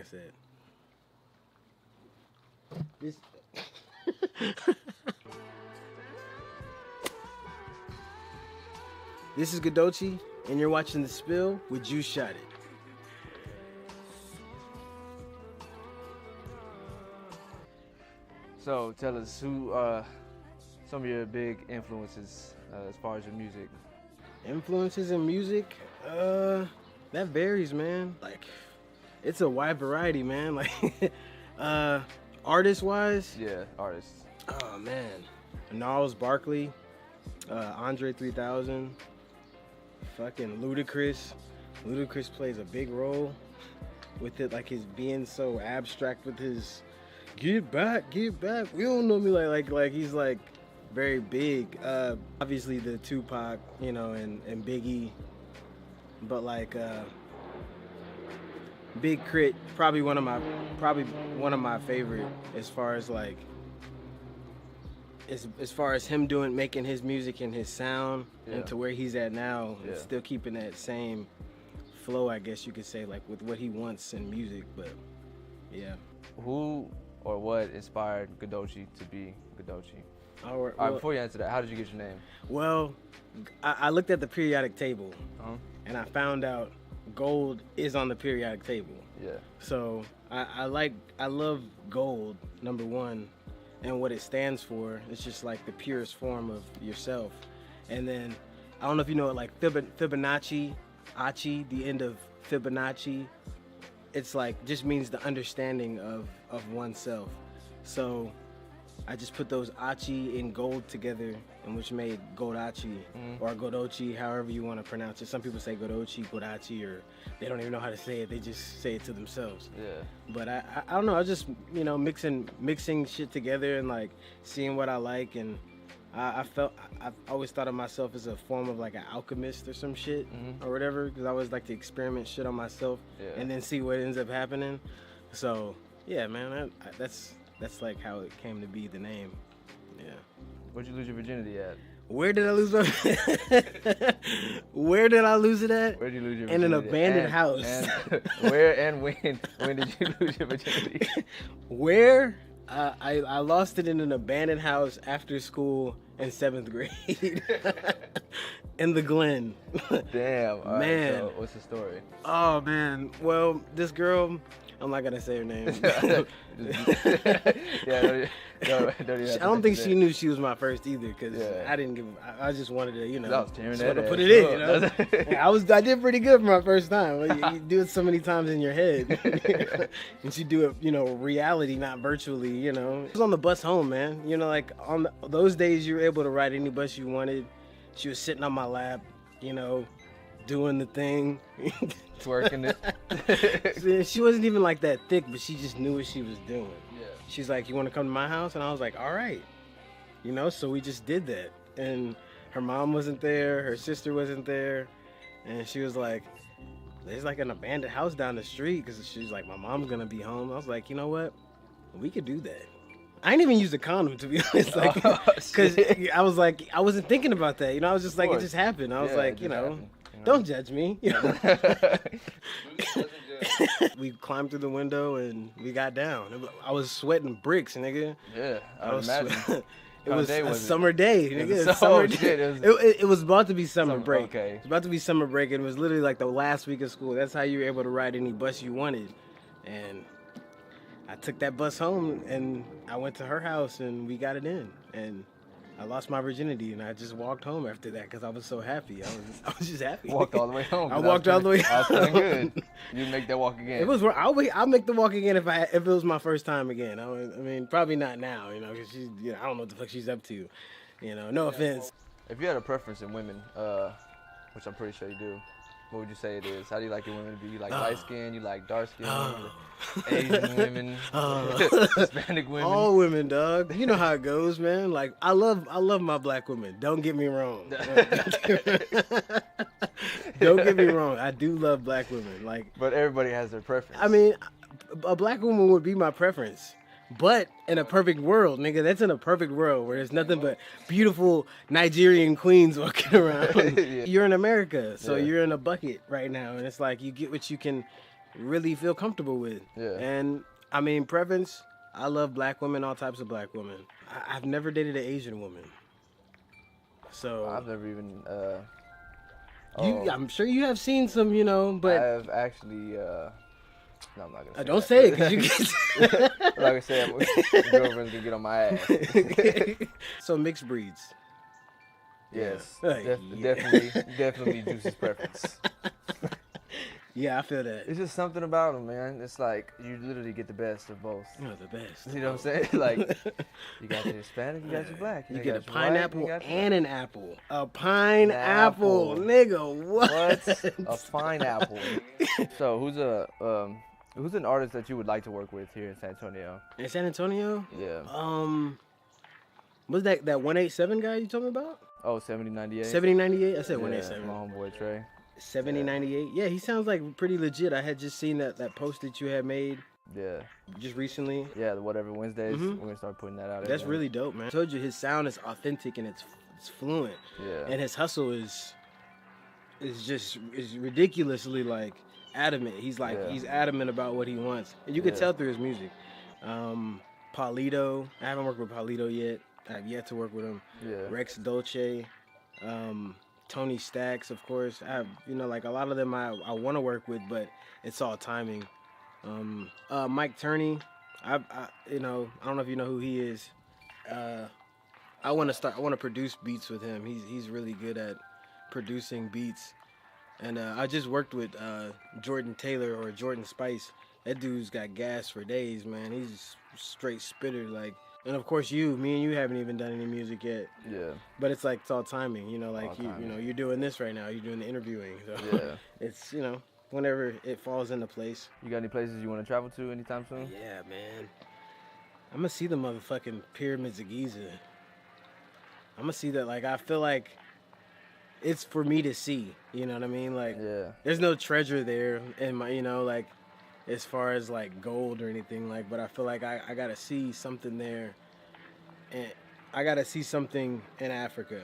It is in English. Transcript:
said. This. This is Goldacci, and you're watching The Spill with GeuceShotit. So tell us who are some of your big influences as far as your music. Influences in music? That varies, man. Like, it's a wide variety, man. Like, artist-wise? Yeah, artists. Oh, man. Gnarls Barkley, Andre 3000, fucking Ludacris. Ludacris plays a big role with it, like his being so abstract with his get back. We don't know me like he's like very big. Obviously the Tupac, you know, and Biggie, but like Big Crit, probably one of my favorite as far as like as far as him making his music and his sound and to where he's at now, and still keeping that same flow, I guess you could say, like with what he wants in music. But yeah. Who or what inspired Goldacci to be Goldacci? All right, All right, before you answer that, how did you get your name? Well, I looked at the periodic table and I found out gold is on the periodic table. Yeah. So I love gold, number one, and what it stands for. It's just like the purest form of yourself. And then I don't know if you know it, like Fibonacci, the end of Fibonacci. It's like just means the understanding of oneself. So I just put those Achi and gold together, and which made Goldacci or Goldacci, however you want to pronounce it. Some people say Goldacci, Goldacci, or they don't even know how to say it. They just say it to themselves. Yeah. But I don't know. I just, you know, mixing shit together and like seeing what I like, and I've always thought of myself as a form of like an alchemist or some shit or whatever, because I always like to experiment shit on myself and then see what ends up happening. So yeah, man, that's like how it came to be the name. Yeah. Where'd you lose your virginity at? Where did I lose my Where did I lose it at? Where did you lose your In virginity? an abandoned house. And where and when? When did you lose your virginity? Where? I lost it in an abandoned house after school in 7th grade. In the Glen. Damn. All man. Right, so what's the story? Oh, man. Well, this girl, I'm not going to say her name. I don't think she knew she was my first either, because I didn't give. I just wanted to, you know, put it in. You know? I did pretty good for my first time. You do it so many times in your head, and you do it, you know, reality, not virtually. You know, it was on the bus home, man. You know, like on those days, you were able to ride any bus you wanted. She was sitting on my lap, you know, doing the thing. Twerking it. She wasn't even like that thick, but she just knew what she was doing. Yeah. She's like, "You want to come to my house?" And I was like, "All right." You know, so we just did that. And her mom wasn't there, her sister wasn't there, and she was like, "There's like an abandoned house down the street," because she's like, "My mom's gonna be home." I was like, "You know what? We could do that." I didn't even use a condom, to be honest, like, because I was like, I wasn't thinking about that. You know, I was just like, it just happened. I was like, you know, don't judge me. You know? We climbed through the window and we got down. I was sweating bricks, nigga. Yeah, I would imagine. It was a summer day, nigga. It was about to be summer break. Okay. It was about to be summer break, and it was literally like the last week of school. That's how you were able to ride any bus you wanted. And I took that bus home, and I went to her house, and we got it in. And I lost my virginity, and I just walked home after that because I was so happy. I was just happy. Walked all the way home. I walked all the way home. I was feeling good. You'd make that walk again. It was. I'll make the walk again if it was my first time again. I mean, probably not now, you know, because she's, you know, I don't know what the fuck she's up to, you know. No offense. If you had a preference in women, which I'm pretty sure you do, what would you say it is? How do you like your women to be? You like light skin? You like dark skin? Asian women? Hispanic women? All women, dog. You know how it goes, man. Like, I love my black women. Don't get me wrong. Don't get me wrong. I do love black women. Like, but everybody has their preference. I mean, a black woman would be my preference. But in a perfect world, nigga, that's in a perfect world where there's nothing but beautiful Nigerian queens walking around. You're in America, so you're in a bucket right now, and it's like you get what you can really feel comfortable with. Yeah. And I mean, preference. I love black women, all types of black women. I've never dated an Asian woman. So I've never even. I'm sure you have seen some, but I've actually. No, I'm not gonna say don't that. say it because you get. I'm not gonna say it. My girlfriend's gonna get on my ass. So mixed breeds. Yes, Yeah. definitely Juice's preference. Yeah, I feel that. It's just something about them, man. It's like you literally get the best of both. The best. You know what I'm saying? Like, you got your Hispanic, you got your black. You got get a your pineapple white, and an apple. A pineapple, apple. nigga. What? A pineapple. So who's an artist that you would like to work with here in San Antonio? In San Antonio? Yeah. Was that 187 guy you told me about? Oh, 7098? 7098? I said Yeah, 187. my homeboy Trey. 7098? Yeah, he sounds like pretty legit. I had just seen that post that you had made Yeah. just recently. Yeah, the Whatever Wednesdays. Mhm. We're going to start putting that out. That's really dope, man. I told you his sound is authentic and it's fluent. Yeah. And his hustle is ridiculously like adamant. He's adamant about what he wants. And you can tell through his music. Paulito, I haven't worked with Paulito yet. I've yet to work with him. Yeah. Rex Dolce, Tony Stacks, of course. I have, like a lot of them I want to work with, but it's all timing. Mike Turney, I don't know if you know who he is. I want to produce beats with him. He's really good at producing beats. And I just worked with Jordan Taylor or Jordan Spice. That dude's got gas for days, man. He's straight spitter, like. And of course, me and you haven't even done any music yet. Yeah. But it's like it's all timing, like you're doing this right now. You're doing the interviewing, so Yeah. it's whenever it falls into place. You got any places you want to travel to anytime soon? Yeah, man. I'm gonna see the motherfucking pyramids of Giza. I'm gonna see that. Like, I feel like it's for me to see. You know what I mean? Like, Yeah. there's no treasure there in my, like, as far as like gold or anything, like, but I feel like I gotta see something there, and I gotta see something in Africa.